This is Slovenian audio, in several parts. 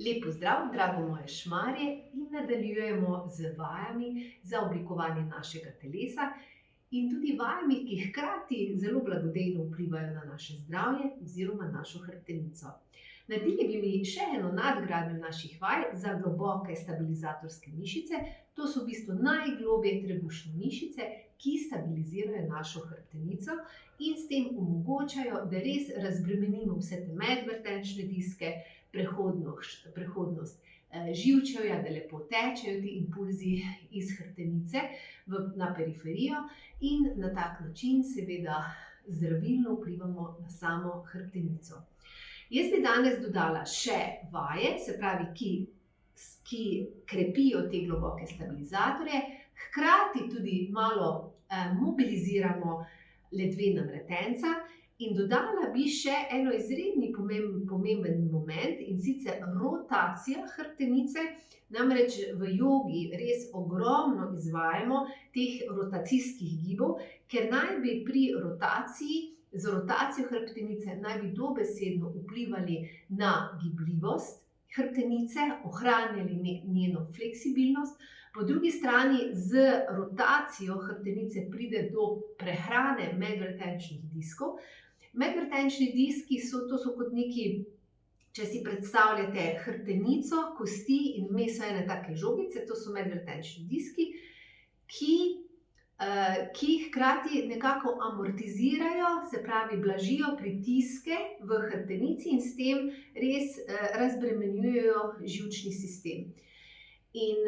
Lep pozdrav, drago moje šmarje, in nadaljujemo z vajami za oblikovanje našega telesa in tudi vajami, ki hkrati zelo blagodejno vplivajo na naše zdravje oziroma našo hrbtenico. Naredili bi mi še eno nadgradnjo naših vaj za globoke stabilizatorske mišice. To so v bistvu najglobje trebušne mišice, ki stabilizirajo našo hrbtenico in s tem omogočajo, da res razbremenimo vse te medvrtenčne diske, prehodnost živčevja, da lepo tečejo ti impulzi iz hrbtenice na periferijo in na tak način seveda zdravilno vplivamo na samo hrbtenico. Jaz bi danes dodala še vaje, se pravi, ki krepijo te globoke stabilizatorje, hkrati tudi malo mobiliziramo ledvena vretenca in dodala bi še eno izredni pomemben moment, in sicer rotacija hrbtenice. Namreč v jogi res ogromno izvajamo teh rotacijskih gibov, ker naj bi pri z rotacijo hrbtenice naj bi dobesedno vplivali na gibljivost hrbtenice, ohranjali njeno fleksibilnost. Po drugi strani z rotacijo hrbtenice pride do prehrane medvretenčnih diskov. Medvrtenčni diski so kot neki, če si predstavljate hrbtenico, kosti in vmes so ene take žogice, to so medvrtenčni diski, ki hkrati nekako amortizirajo, se pravi blažijo pritiske v hrbtenici in s tem res razbremenjujejo živčni sistem. In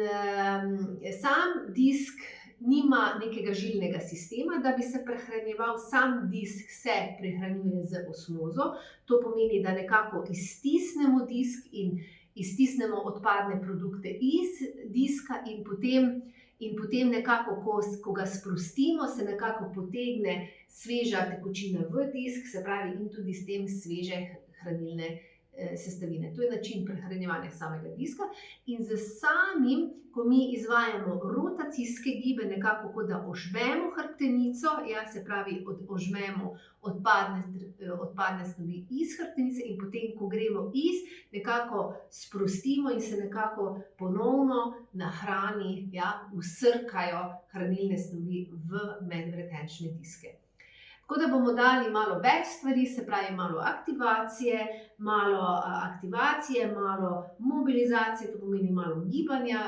sam disk nima nekega žilnega sistema, da bi se prehranjeval, sam disk se prehranjuje z osmozo. To pomeni, da nekako iztisnemo disk in iztisnemo odpadne produkte iz diska in potem nekako, ko ga sprostimo, se nekako potegne sveža tekočina v disk, se pravi, in tudi s tem sveže hranilne sestavine. To je način prehranjevanja samega diska in z samim, ko mi izvajamo rotacijske gibe, nekako kot da ožmemo hrbtenico, se pravi, ožmemo odpadne snovi iz hrbtenice in potem, ko gremo nekako sprostimo in se nekako ponovno nahrani, vsrkajo hranilne snovi v medvretenčne diske. Tako da bomo dali malo več stvari, se pravi malo aktivacije, malo mobilizacije, to pomeni malo gibanja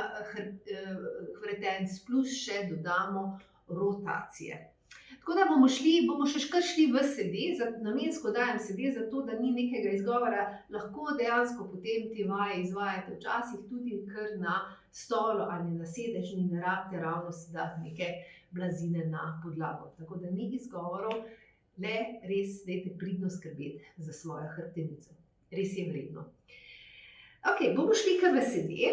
vretenc, plus še dodamo rotacije. Tako da bomo še šli v sede, namensko dajem sede, zato da ni nekega izgovora, lahko dejansko potem te vaje izvajate včasih tudi kar na stolu ali na sedežu in ne rabite ravno dati neke blazine na podlago. Tako da ni izgovorov, le res dajte pridno skrbeti za svojo hrbtenico. Res je vredno. Ok, bomo šli kar v sede.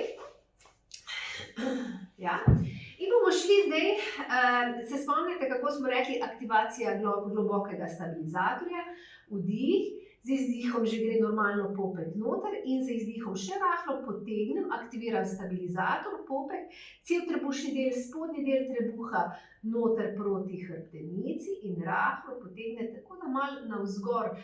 In bomo šli zdaj, se spomnite, kako smo rekli, aktivacija globokega stabilizatorja, vdih, z izdihom že gre normalno popek noter in z izdihom še rahlo potegnem, aktiviram stabilizator, popek, cel trebušni del, spodnji del trebuha noter proti hrbtenici in rahlo potegnete, tako da malo navzgor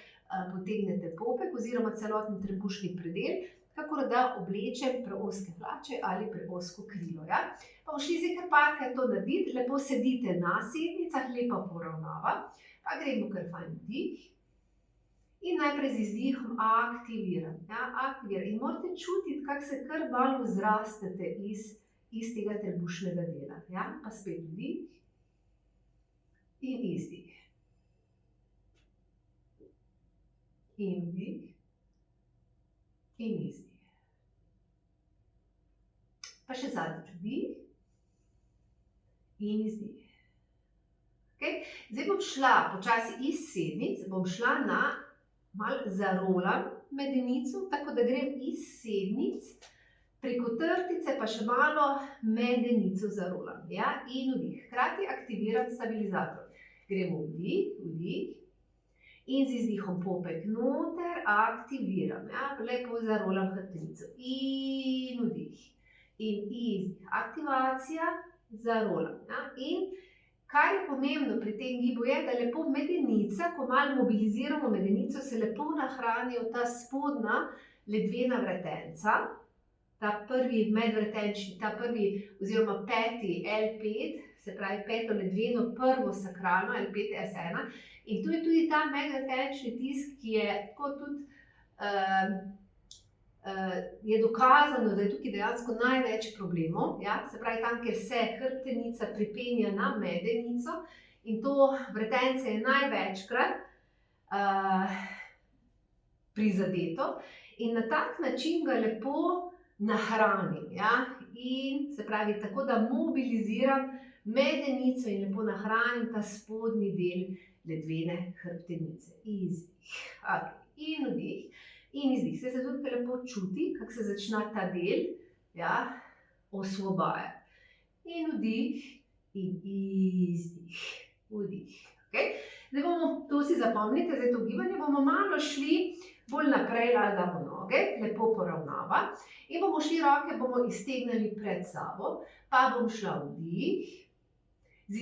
potegnete popek oziroma celoten trebušni predel, kakor da oblečem preozke hlače ali preozko krilo. Pa bomo šli zdaj kar parkrat to narediti, lepo sedite na sednicah, lepa poravnava, pa gremo kar fajn vdih. In najprej z izdihom aktiviram. In morate čutiti, kako se kar malo zrastete iz tega trebušnega dela. Pa spet vdih in izdih. In vdih in izdih. Pa še zadnjič vdih in izdih. Zdaj bom šla počasi iz sednic, bom šla na malo zarolam medenico, tako da grem iz sednic, preko trtice pa še malo medenico zarolam. In vdih. Hkrati aktiviram stabilizator. Gremo vdih, vdih in z izdihom popek noter, aktiviram. Lepo zarolam hrbtenico. In vdih. In izdih. Aktivacija, zarolam. In kar je pomembno pri tem gibu je, da lepo medenica, ko malo mobiliziramo medenico, se lepo nahranijo ta spodnja ledvena vretenca, ta prvi medvretenčni, ta prvi oziroma peti L5, se pravi peto ledveno, prvo sakralno L5 S1. In to je tudi ta medvretenčni tisk, ki je tako tudi je dokazano, da je tukaj dejansko največ problemov, ja? Se pravi tam, kjer se hrbtenica pripenja na medenico, in to vretence je največkrat prizadeto, in na tak način ga lepo nahranim, ja? In se pravi tako, da mobiliziram medenico in lepo nahranim ta spodnji del ledvene hrbtenice. Izdih, in vdih. In izdih. Se tudi lepo čuti, kako se začne ta del, ja, osvobajati. In vdih, in izdih, vdih. Okay? Zdaj bomo, to si zapomnite, zdaj to gibanje, bomo malo šli bolj naprej, damo noge, lepo poravnava. In bomo šli, roke bomo iztegnili pred sabo, pa bom šla vdih, z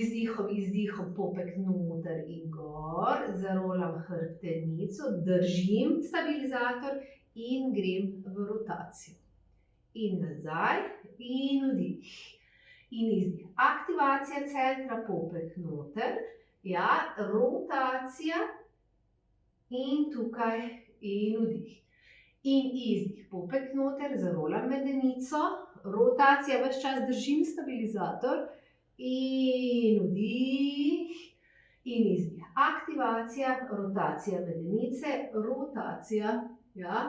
izdihom popek noter in gor, zarolam hrbtenico, držim stabilizator in grem v rotacijo. In nazaj, in vdih, in izdih. Aktivacija centra, popek noter, ja, rotacija in tukaj, in vdih. In izdih, popek noter, zarolam medenico, rotacija, ves čas držim stabilizator, in vdih, in izdih. Aktivacija, rotacija medenice, rotacija, ja,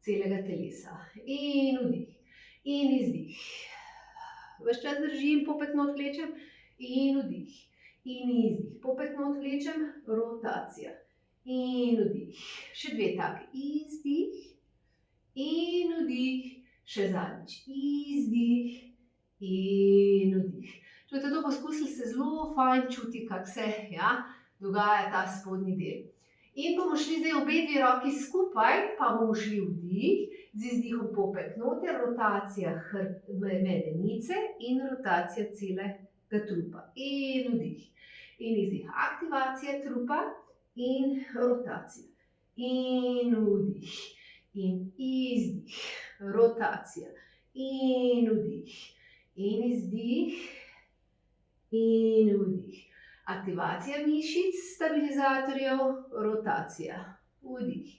celega telesa. In vdih, in izdih. Ves čas držim, popek not vlečem, in vdih, in izdih. Popek not vlečem, rotacija. In vdih. Še dve taki. Izdih, in vdih. Še zadnjič. Izdih, in vdih. Če boste to poskusili, se zelo fajn čuti, kako se, ja, dogaja ta spodnji del. In bomo šli zdaj obe dve roki skupaj, pa bomo šli vdih, z izdihom popek noter, rotacija medenice in rotacija celega trupa. In vdih. In izdih. Aktivacija trupa in rotacija. In vdih. In izdih. Rotacija. In vdih. In izdih. In vdih. Aktivacija mišic, stabilizatorjev, rotacija. Vdih.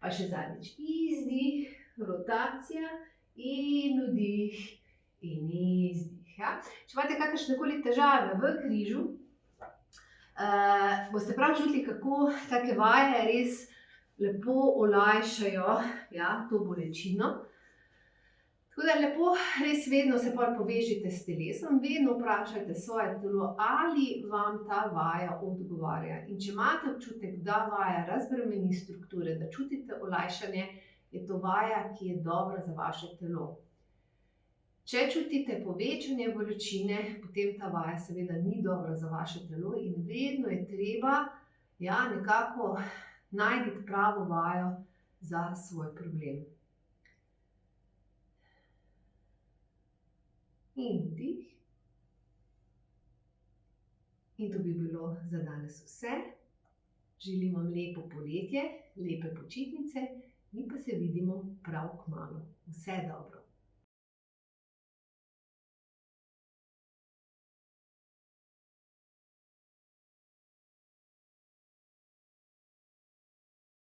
Pa še zadnjič. Izdih, rotacija in vdih. In izdih. Ja? Če imate kakršnekoli težave v križu, boste prav čutili, kako take vaje res lepo olajšajo, ja, to bolečino. Tako da lepo res vedno se pol povežite s telesom, vedno vprašajte svoje telo, ali vam ta vaja odgovarja. In če imate občutek, da vaja razbremeni strukture, da čutite olajšanje, je to vaja, ki je dobra za vaše telo. Če čutite povečanje bolečine, potem ta vaja seveda ni dobra za vaše telo in vedno je treba, ja, nekako najti pravo vajo za svoj problem. In vdih. In to bi bilo za danes vse. Želim vam lepo poletje, lepe počitnice, mi pa se vidimo prav kmalu. Vse dobro.